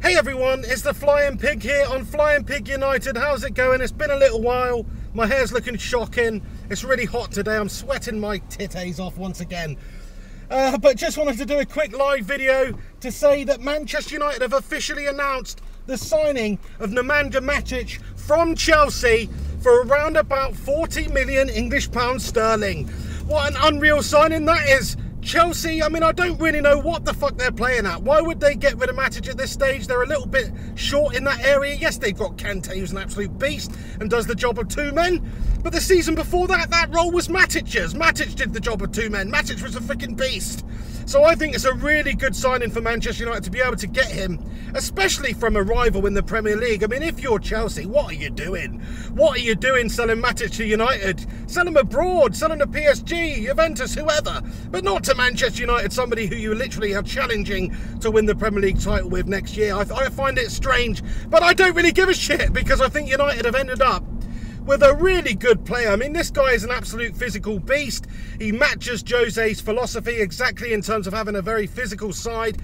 Hey everyone, it's the Flying Pig here on Flying Pig United. How's it going? It's been a little while. My hair's looking shocking. It's really hot today. I'm sweating my titties off once again. But just wanted to do a quick live video to say that Manchester United have officially announced the signing of Nemanja Matic from Chelsea for around about 40 million English pounds sterling. What an unreal signing that is. Chelsea, I mean, I don't really know what the fuck they're playing at. Why would they get rid of Matic at this stage? They're a little bit short in that area. Yes, they've got Kante, who's an absolute beast and does the job of two men. But the season before that, that role was Matic's. Matic did the job of two men. Matic was a freaking beast. So I think it's a really good signing for Manchester United to be able to get him, especially from a rival in the Premier League. I mean, if you're Chelsea, what are you doing? What are you doing selling Matic to United? Sell him abroad, sell him to PSG, Juventus, whoever. But not to Manchester United, somebody who you literally are challenging to win the Premier League title with next year. I find it strange, but I don't really give a shit because I think United have ended up with a really good player. I mean, this guy is an absolute physical beast. He matches Jose's philosophy exactly in terms of having a very physical side.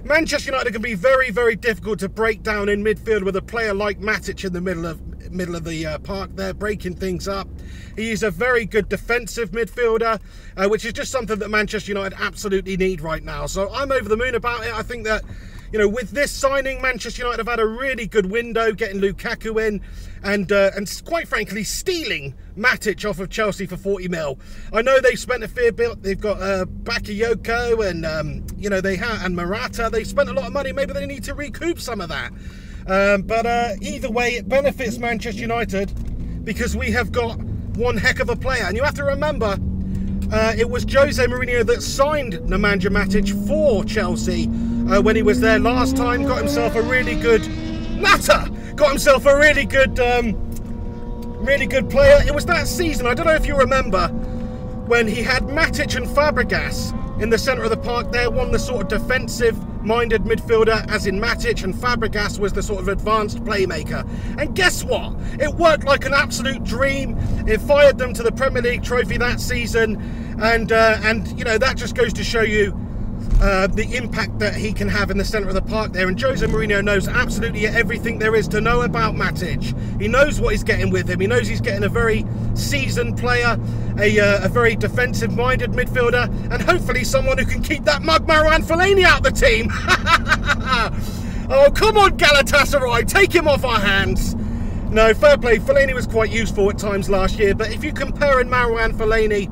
Manchester United can be very, very difficult to break down in midfield with a player like Matic in the middle of the park there, breaking things up. He's a very good defensive midfielder, which is just something that Manchester United absolutely need right now. So I'm over the moon about it. I think that, you know, with this signing, Manchester United have had a really good window getting Lukaku in and quite frankly stealing Matic off of Chelsea for 40 mil. I know they've spent a fair bit. They've got Bakayoko and you know, and Morata. They've spent a lot of money. Maybe they need to recoup some of that. But either way, it benefits Manchester United because we have got one heck of a player. And you have to remember, it was Jose Mourinho that signed Nemanja Matic for Chelsea when he was there last time. Got himself a really good really good player. It was that season, I don't know if you remember, when he had Matic and Fabregas in the centre of the park there, one the sort of defensive-minded midfielder, as in Matic, and Fabregas was the sort of advanced playmaker. And guess what? It worked like an absolute dream. It fired them to the Premier League trophy that season, and you know, that just goes to show you the impact that he can have in the centre of the park there. And Jose Mourinho knows absolutely everything there is to know about Matic. He knows what he's getting with him. He knows he's getting a very seasoned player, a very defensive-minded midfielder, and hopefully someone who can keep that mug Marouane Fellaini out the team. Oh, come on, Galatasaray, take him off our hands. No, fair play. Fellaini was quite useful at times last year, but if you compare Marouane Fellaini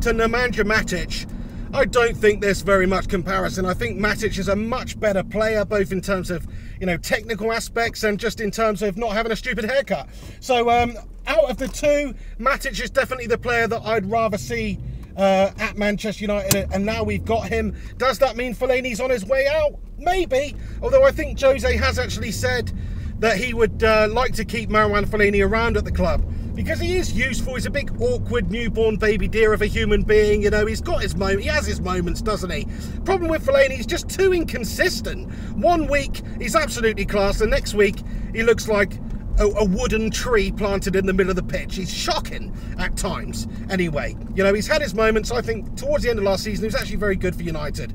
to Nemanja Matic, I don't think there's very much comparison. I think Matic is a much better player, both in terms of, you know, technical aspects and just in terms of not having a stupid haircut. So out of the two, Matic is definitely the player that I'd rather see at Manchester United, and now we've got him. Does that mean Fellaini's on his way out? Maybe, although I think Jose has actually said that he would like to keep Marouane Fellaini around at the club, because he is useful. He's a big awkward newborn baby deer of a human being. You know, he's got his moments. He has his moments, doesn't he? Problem with Fellaini, he's just too inconsistent. One week he's absolutely class, the next week he looks like a wooden tree planted in the middle of the pitch. He's shocking at times. Anyway, you know, he's had his moments. I think towards the end of last season he was actually very good for United.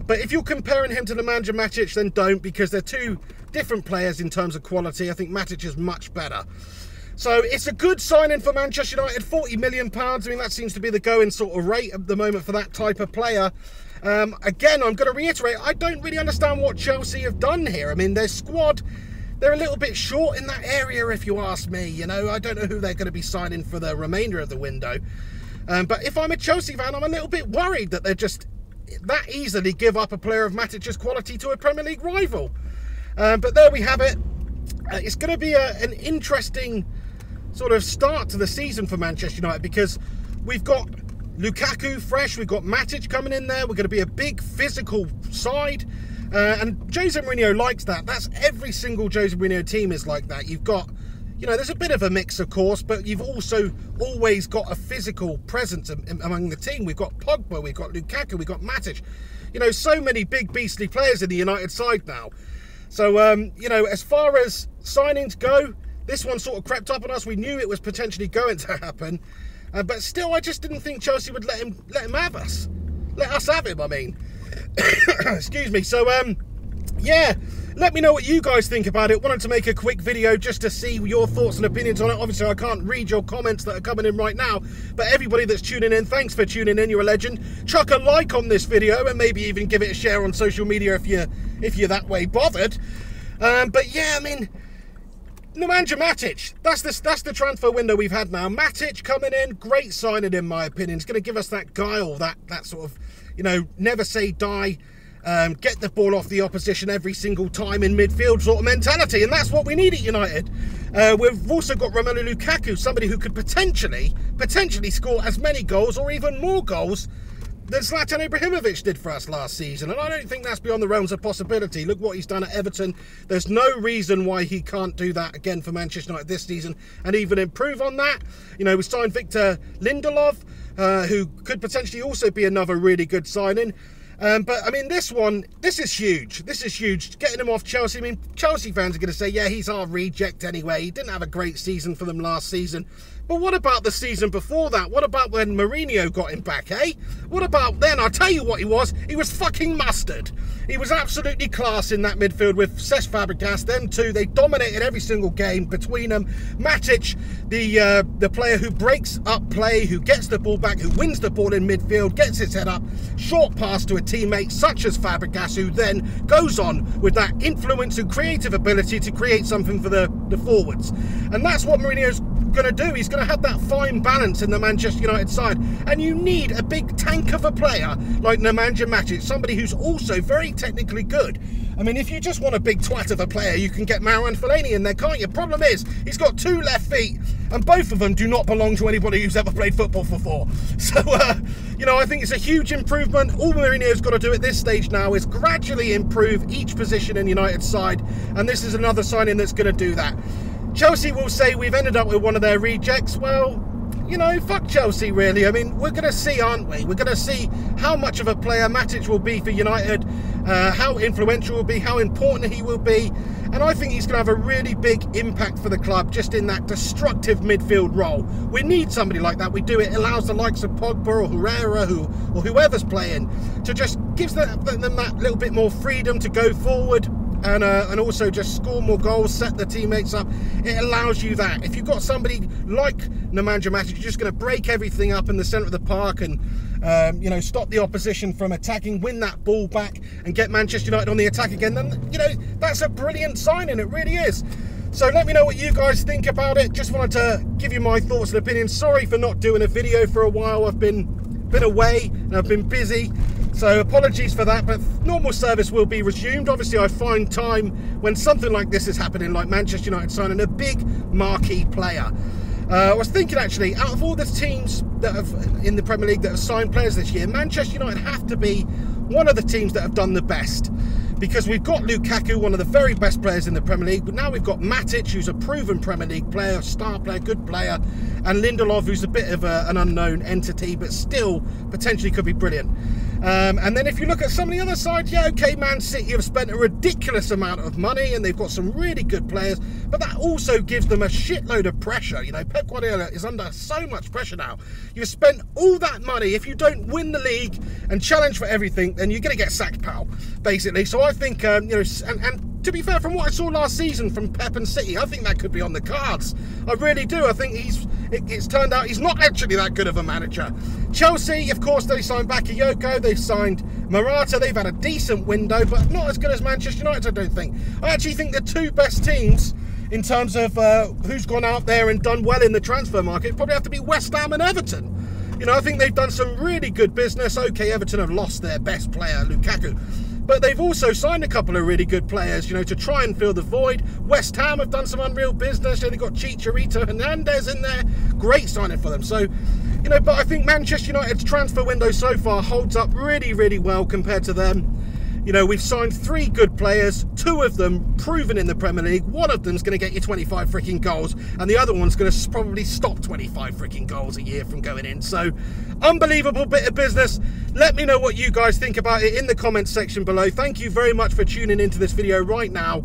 But if you're comparing him to Nemanja Matic, then don't, because they're two different players in terms of quality. I think Matic is much better. So it's a good signing for Manchester United, £40 million. I mean, that seems to be the going sort of rate at the moment for that type of player. Again, I'm going to reiterate, I don't really understand what Chelsea have done here. I mean, their squad, they're a little bit short in that area, if you ask me. You know, I don't know who they're going to be signing for the remainder of the window. But if I'm a Chelsea fan, I'm a little bit worried that they're just that easily give up a player of Matic's quality to a Premier League rival. But there we have it. It's going to be an interesting sort of start to the season for Manchester United, because we've got Lukaku fresh, we've got Matic coming in there, we're going to be a big physical side, and Jose Mourinho likes that. That's every single Jose Mourinho team is like that. You've got, you know, there's a bit of a mix of course, but you've also always got a physical presence among the team. We've got Pogba, we've got Lukaku, we've got Matic, you know, so many big beastly players in the United side now. So you know, as far as signings go, this one sort of crept up on us. We knew it was potentially going to happen, but still, I just didn't think Chelsea would let him have us. Let us have him, I mean. Excuse me. So, yeah, Let me know what you guys think about it. Wanted to make a quick video just to see your thoughts and opinions on it. Obviously, I can't read your comments that are coming in right now, but everybody that's tuning in, thanks for tuning in. You're a legend. Chuck a like on this video and maybe even give it a share on social media if you're that way bothered. But yeah, I mean, Nemanja Matic, that's the transfer window we've had now. Matic coming in, great signing in my opinion. It's going to give us that guile, that sort of, you know, never say die, get the ball off the opposition every single time in midfield sort of mentality, and that's what we need at United. We've also got Romelu Lukaku, somebody who could potentially score as many goals or even more goals than Zlatan Ibrahimovic did for us last season, and I don't think that's beyond the realms of possibility. Look what he's done at Everton. There's no reason why he can't do that again for Manchester United this season and even improve on that. You know, we signed Victor Lindelof, who could potentially also be another really good signing. But I mean, this is huge. This is huge. Getting him off Chelsea. I mean, Chelsea fans are going to say, yeah, he's our reject anyway. He didn't have a great season for them last season. But what about the season before that? What about when Mourinho got him back, eh? What about then? I'll tell you what he was. He was fucking mustard. He was absolutely class in that midfield with Cesc Fabregas. Them two, they dominated every single game between them. Matic, the player who breaks up play, who gets the ball back, who wins the ball in midfield, gets his head up, short pass to a teammate such as Fabregas, who then goes on with that influence and creative ability to create something for the forwards. And that's what Mourinho's going to do. He's going to have that fine balance in the Manchester United side, and you need a big tank of a player like Nemanja Matic, somebody who's also very technically good. I mean, if you just want a big twat of a player, you can get Marouane Fellaini in there, can't you? Problem is, he's got two left feet, and both of them do not belong to anybody who's ever played football before. So, you know, I think it's a huge improvement. All Mourinho's got to do at this stage now is gradually improve each position in United's side, and this is another signing that's going to do that. Chelsea will say we've ended up with one of their rejects. Well, you know, fuck Chelsea, really. I mean, we're going to see, aren't we? We're going to see how much of a player Matic will be for United, how influential he will be, how important he will be. And I think he's going to have a really big impact for the club just in that destructive midfield role. We need somebody like that. We do. It allows the likes of Pogba or Herrera or whoever's playing to just gives them that little bit more freedom to go forward. And also just score more goals, set the teammates up. It allows you that. If you've got somebody like Nemanja Matic, you're just going to break everything up in the centre of the park and, you know, stop the opposition from attacking, win that ball back and get Manchester United on the attack again, then, you know, that's a brilliant signing. It really is. So let me know what you guys think about it. Just wanted to give you my thoughts and opinions. Sorry for not doing a video for a while. I've been away and I've been busy. So apologies for that, but normal service will be resumed. Obviously, I find time when something like this is happening, like Manchester United signing a big marquee player. I was thinking, actually, out of all the teams that have in the Premier League that have signed players this year, Manchester United have to be one of the teams that have done the best. Because we've got Lukaku, one of the very best players in the Premier League, but now we've got Matic, who's a proven Premier League player, star player, good player, and Lindelof, who's a bit of an unknown entity, but still potentially could be brilliant. And then if you look at some of the other sides, yeah, okay, Man City have spent a ridiculous amount of money and they've got some really good players, but that also gives them a shitload of pressure. You know, Pep Guardiola is under so much pressure now. You've spent all that money. If you don't win the league and challenge for everything, then you're going to get sacked, pal, basically. So I think, you know, and to be fair, from what I saw last season from Pep and City, I think that could be on the cards. I really do. I think it's turned out he's not actually that good of a manager. Chelsea, of course, they signed Bakayoko, they've signed Morata, they've had a decent window, but not as good as Manchester United, I don't think. I actually think the two best teams in terms of who's gone out there and done well in the transfer market probably have to be West Ham and Everton. You know, I think they've done some really good business. Okay, Everton have lost their best player, Lukaku, but they've also signed a couple of really good players, you know, to try and fill the void. West Ham have done some unreal business. They've got Chicharito Hernandez in there. Great signing for them. So, you know, but I think Manchester United's transfer window so far holds up really, really well compared to them. You know, we've signed 3 good players, 2 of them proven in the Premier League. One of them's going to get you 25 freaking goals, and the other one's going to probably stop 25 freaking goals a year from going in. So, unbelievable bit of business. Let me know what you guys think about it in the comments section below. Thank you very much for tuning into this video right now.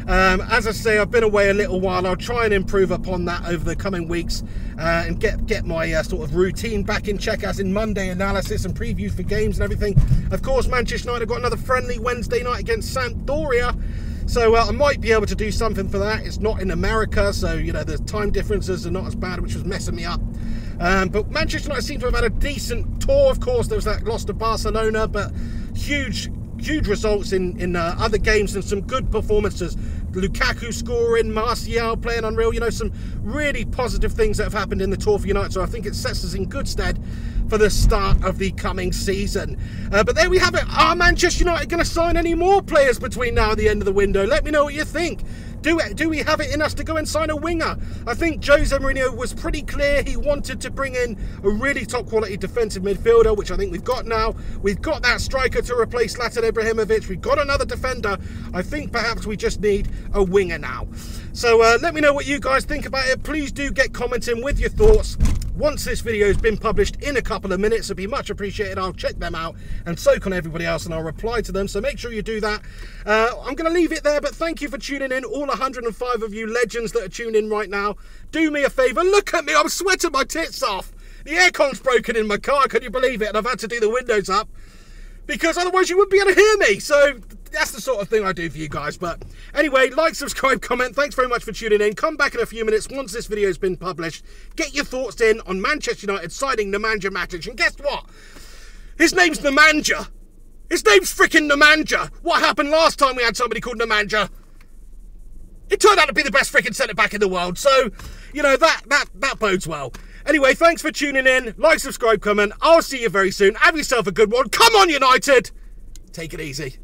As I say, I've been away a little while. I'll try and improve upon that over the coming weeks and get my sort of routine back in check, as in Monday analysis and previews for games and everything. Of course, Manchester United have got another friendly Wednesday night against Sampdoria. So I might be able to do something for that. It's not in America, so, you know, the time differences are not as bad, which was messing me up. But Manchester United seem to have had a decent tour. Of course, there was that loss to Barcelona, but huge results in other games and some good performances. Lukaku scoring, Martial playing unreal, you know, some really positive things that have happened in the tour for United. So I think it sets us in good stead for the start of the coming season. But there we have it. Are Manchester United going to sign any more players between now and the end of the window? Let me know what you think. Do we have it in us to go and sign a winger? I think Jose Mourinho was pretty clear. He wanted to bring in a really top quality defensive midfielder, which I think we've got now. We've got that striker to replace Zlatan Ibrahimovic. We've got another defender. I think perhaps we just need a winger now. So let me know what you guys think about it. Please do get commenting with your thoughts. Once this video has been published in a couple of minutes, it'd be much appreciated. I'll check them out, and so can everybody else, and I'll reply to them. So make sure you do that. I'm going to leave it there, but thank you for tuning in. All 105 of you legends that are tuned in right now, do me a favour. Look at me. I'm sweating my tits off. The aircon's broken in my car. Can you believe it? And I've had to do the windows up because otherwise you wouldn't be able to hear me. So that's the sort of thing I do for you guys. But anyway, like, subscribe, comment. Thanks very much for tuning in. Come back in a few minutes once this video has been published. Get your thoughts in on Manchester United signing Nemanja Matic. And guess what? His name's Nemanja. His name's freaking Nemanja. What happened last time we had somebody called Nemanja? It turned out to be the best freaking centre-back in the world. So, you know, that bodes well. Anyway, thanks for tuning in. Like, subscribe, comment. I'll see you very soon. Have yourself a good one. Come on, United. Take it easy.